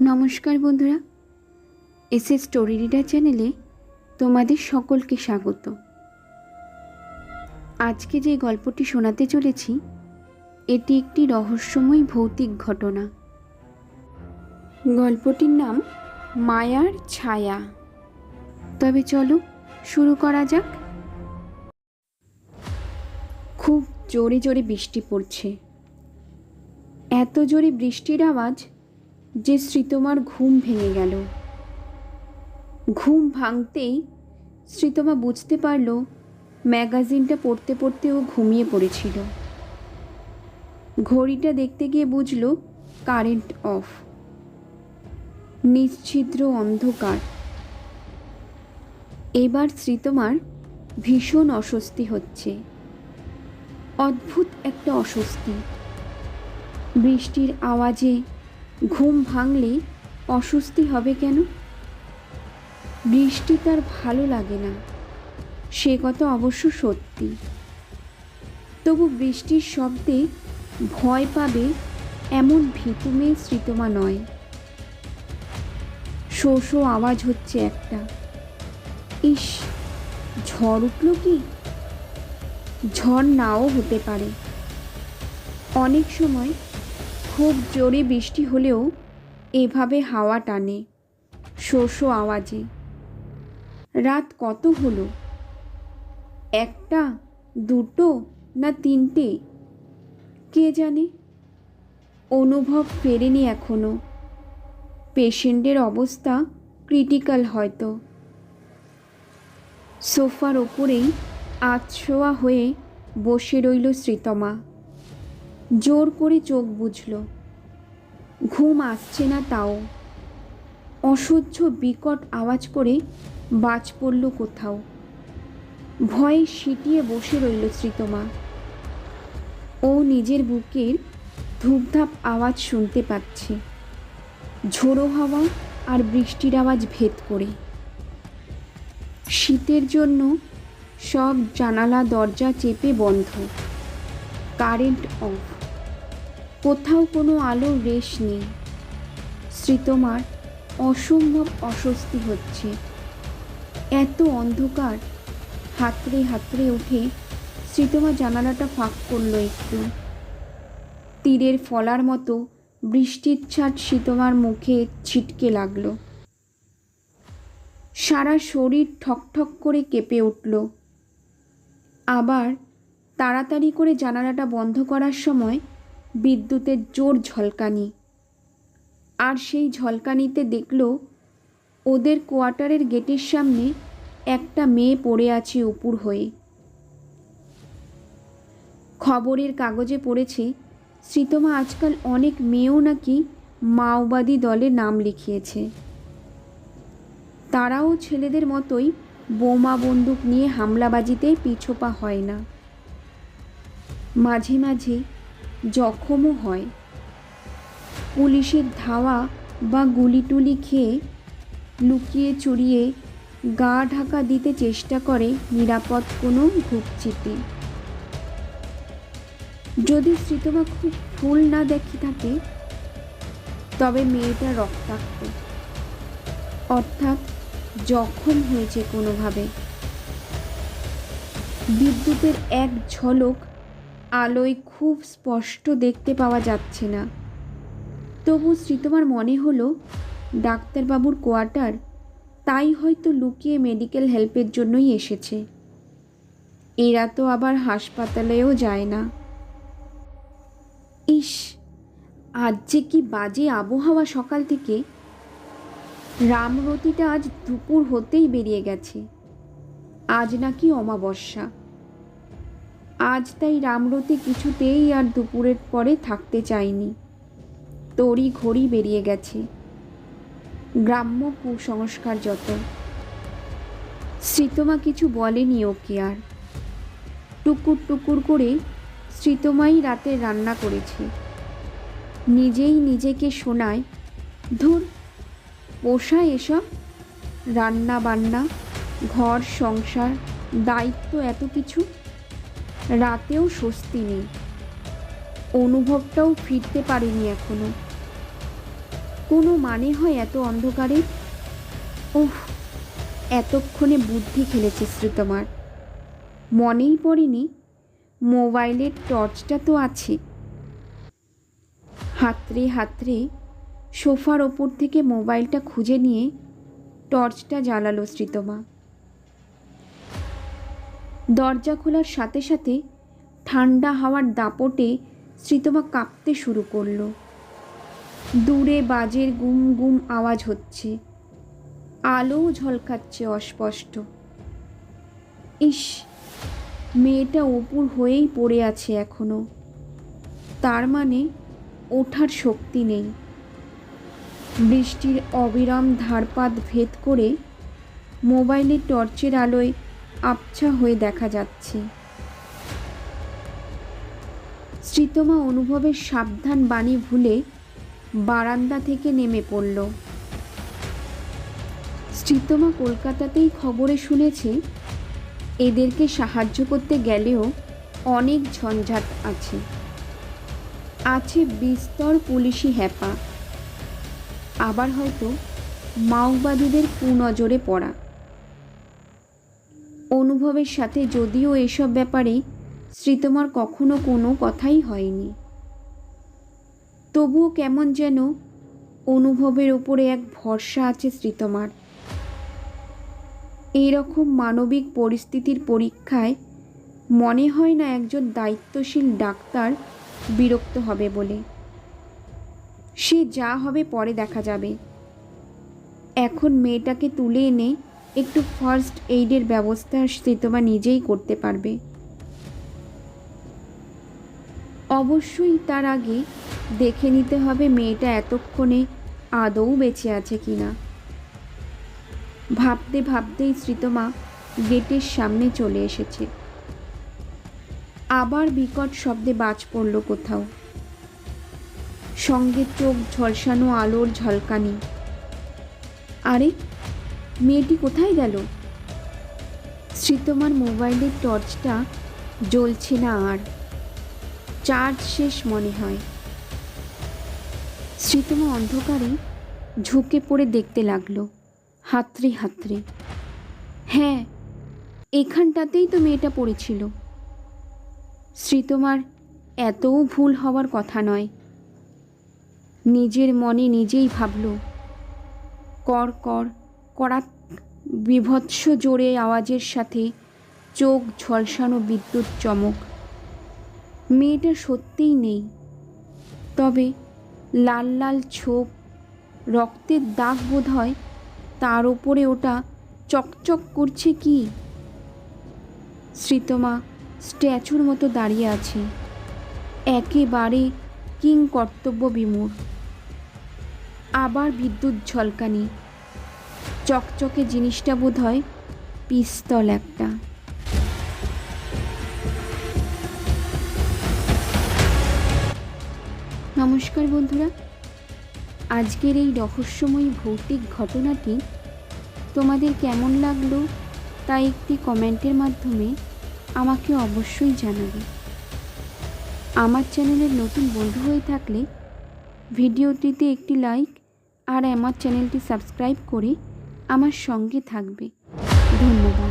নমস্কার বন্ধুরা, SS story reader চ্যানেলে তোমাদের সকলকে স্বাগত। আজকে যে গল্পটি শোনাতে চলেছি এটি একটি রহস্যময় ভৌতিক ঘটনা। গল্পটির নাম মায়ার ছায়া। তবে চলো শুরু করা যাক। খুব জোরে জোরে বৃষ্টি পড়ছে। এত জোরে বৃষ্টির আওয়াজ যে শ্রীতমার ঘুম ভেঙে গেল। ঘুম ভাঙতেই শ্রীতমা বুঝতে পারল ম্যাগাজিনটা পড়তে পড়তে ও ঘুমিয়ে পড়েছিল। ঘড়িটা দেখতে গিয়ে বুঝল কারেন্ট অফ। নিশ্ছিদ্র অন্ধকার। এবার শ্রীতমার ভীষণ অস্বস্তি হচ্ছে। অদ্ভুত একটা অস্বস্তি। বৃষ্টির আওয়াজে ঘুম ভাঙলে অস্বস্তি হবে কেন? বৃষ্টি তার ভালো লাগে না, সে কথা অবশ্য সত্যি। তবু বৃষ্টির শব্দে ভয় পাবে এমন ভীতু মেয়ে শ্রীতমা নয়। শো শো আওয়াজ হচ্ছে একটা। ইস, ঝড় উঠল কি? ঝড় নাও হতে পারে। অনেক সময় খুব জোরে বৃষ্টি হলেও এভাবে হাওয়া টানে, শো শো আওয়াজে। রাত কত হলো? একটা, দুটো না তিনটে? কে জানে। অনুভব ফেরেনি এখনো। পেশেন্টের অবস্থা ক্রিটিক্যাল হয়তো। সোফার ওপরেই আধশোয়া হয়ে বসে রইল শ্রীতমা। জোর করে চোখ বুজল। ঘুম আসছে না তাও। অসহ্য বিকট আওয়াজ করে বাজ পড়ল কোথাও। ভয়ে সিটিয়ে বসে রইল শ্রীতমা। ও নিজের বুকের ধূপধাপ আওয়াজ শুনতে পাচ্ছে, ঝোড়ো হাওয়া আর বৃষ্টির আওয়াজ ভেদ করে। শীতের জন্য সব জানালা দরজা চেপে বন্ধ। Current of. কোথাও কোনো আলোর রেশ নেই। শ্রীতমার অসম্ভব অস্বস্তি হচ্ছে। এত অন্ধকার। হাতড়ে হাতড়ে উঠে শ্রীতমা জানালাটা ফাঁক করল একটু। তীরের ফলার মতো বৃষ্টির ছাট শ্রীতমার মুখে ছিটকে লাগল। সারা শরীর ঠকঠক করে কেঁপে উঠল। আবার তাড়াতাড়ি করে জানালাটা বন্ধ করার সময় বিদ্যুতের জোর ঝলকানি। আর সেই ঝলকানিতে দেখল ওদের কোয়ার্টারের গেটের সামনে একটা মেয়ে পড়ে আছে উপুর হয়ে। খবরের কাগজে পড়েছে শ্রীতমা আজকাল অনেক মেয়েও নাকি মাওবাদী দলে নাম লিখিয়েছে। তারাও ছেলেদের মতোই বোমা বন্দুক নিয়ে হামলাবাজিতে পিছোপা হয় না। মাঝে মাঝে জখমও হয়। পুলিশের ধাওয়া বা গুলি টুলি খেয়ে লুকিয়ে চুরিয়ে গা ঢাকা দিতে চেষ্টা করে নিরাপদ কোনো ঘুপচিতে। যদি শ্রীতমা খুব ফুল না দেখে থাকে তবে মেয়েটা রক্তাক্ত, অর্থাৎ জখম হয়েছে কোনোভাবে। বিদ্যুতের এক ঝলক আলোয় খুব স্পষ্ট দেখতে পাওয়া যাচ্ছে না। তবু শ্রীতমার মনে হলো ডাক্তারবাবুর কোয়ার্টার, তাই হয়তো লুকিয়ে মেডিকেল হেল্পের জন্যই এসেছে। এরা তো আবার হাসপাতালেও যায় না। ইস, আজ যে কি বাজে আবহাওয়া সকাল থেকে। রামরতিটা আজ দুপুর হতেই বেরিয়ে গেছে। আজ নাকি অমাবস্যা। আজ তাই রামরতি কিছুতেই আর দুপুরের পরে থাকতে চায়নি। তড়ি ঘড়ি বেরিয়ে গেছে। গ্রাম্য কুসংস্কার যত। শ্রীতমা কিছু বলেনি ওকে আর। টুকুর টুকুর করে শ্রীতমাই রাতে রান্না করেছে। নিজেই নিজেকে শোনায়, ধুর, পোষায় এসব রান্না বান্না, ঘর সংসার, দায়িত্ব, এত কিছু। রাতেও স্বস্তি নেই। অনুভবটাও ফিরতে পারেনি এখনো। কোনো মানে হয় এত অন্ধকারে? ওহ, এতক্ষণে বুদ্ধি খেলেছে শ্রীতমার। মনেই পড়েনি মোবাইলের টর্চটা তো আছে। হাতড়ে হাতড়ে সোফার ওপর থেকে মোবাইলটা খুঁজে নিয়ে টর্চটা জ্বালালো শ্রীতমা। দরজা খোলার সাথে সাথে ঠান্ডা হাওয়ার দাপটে শ্রীতমা কাঁপতে শুরু করলো। দূরে বাজের গুম গুম আওয়াজ হচ্ছে, আলোও ঝলকাচ্ছে অস্পষ্ট। ইস, মেয়েটা অপুর হয়েই পড়ে আছে এখনো। তার মানে ওঠার শক্তি নেই। বৃষ্টির অবিরাম ধারপাত ভেদ করে মোবাইলের টর্চের আলোয় আবছা হয়ে দেখা যাচ্ছে। শ্রীতমা অনুভবের সাবধান বাণী ভুলে বারান্দা থেকে নেমে পড়ল। শ্রীতমা কলকাতাতেই খবরে শুনেছে এদেরকে সাহায্য করতে গেলেও অনেক ঝঞ্ঝাট আছে। আছে বিস্তর পুলিশি হ্যাপা, আবার হয়তো মাওবাদীদের কুনজরে পড়া। অনুভবের সাথে যদিও এসব ব্যাপারে শ্রীতমার কখনো কোনো কথাই হয়নি, তবুও কেমন যেন অনুভবের ওপরে এক ভরসা আছে শ্রীতমার। এইরকম মানবিক পরিস্থিতির পরীক্ষায় মনে হয় না একজন দায়িত্বশীল ডাক্তার বিরক্ত হবে বলে। সে যা হবে পরে দেখা যাবে। এখন মেয়েটাকে তুলে এনে একটু ফার্স্ট এইডের ব্যবস্থা শ্রীতমা নিজেই করতে পারবে। অবশ্যই তার আগে দেখে নিতে হবে মেয়েটা এতক্ষণে আদৌ বেঁচে আছে কিনা। ভাবতে ভাবতেই শ্রীতমা গেটের সামনে চলে এসেছে। আবার বিকট শব্দে বাজ পড়ল কোথাও, সঙ্গে চোখ ঝলসানো আলোর ঝলকানি। আরে, মেয়েটি কোথায় গেল? শ্রীতমার মোবাইলের টর্চটা জ্বলছে না আর, চার্জ শেষ মনে হয়। শ্রীতমা অন্ধকারে ঝুঁকে পড়ে দেখতে লাগলো, হাতড়ে হাতড়ে। হ্যাঁ, এখানটাতেই তো মেয়েটা পড়েছিল। শ্রীতমার এতও ভুল হওয়ার কথা নয়। নিজের মনে নিজেই ভাবল, কর কর করা বিভৎস জোরে আওয়াজের সাথে চোখ ঝলসানো বিদ্যুৎ চমক। মেয়েটা সত্যিই নেই, তবে লাল লাল ছোপ, রক্তের দাগ বোধ হয় তার ওপরে ওটা চকচক করছে কি। শ্রীতমা স্ট্যাচুর মতো দাঁড়িয়ে আছে, একেবারে কিং কর্তব্য বিমূঢ়। আবার বিদ্যুৎ ঝলকানি, চকচকে জিনিসটা বোধ হয় পিস্তল একটা। নমস্কার বন্ধুরা, আজকের এই রহস্যময়ী ভৌতিক ঘটনাটি তোমাদের কেমন লাগলো তা একটি কমেন্টের মাধ্যমে আমাকে অবশ্যই জানাবে। আমার চ্যানেলের নতুন বন্ধু হয়ে থাকলে ভিডিওটিতে একটি লাইক আর আমার চ্যানেলটি সাবস্ক্রাইব করে আমার সঙ্গে থাকবে। ধন্যবাদ।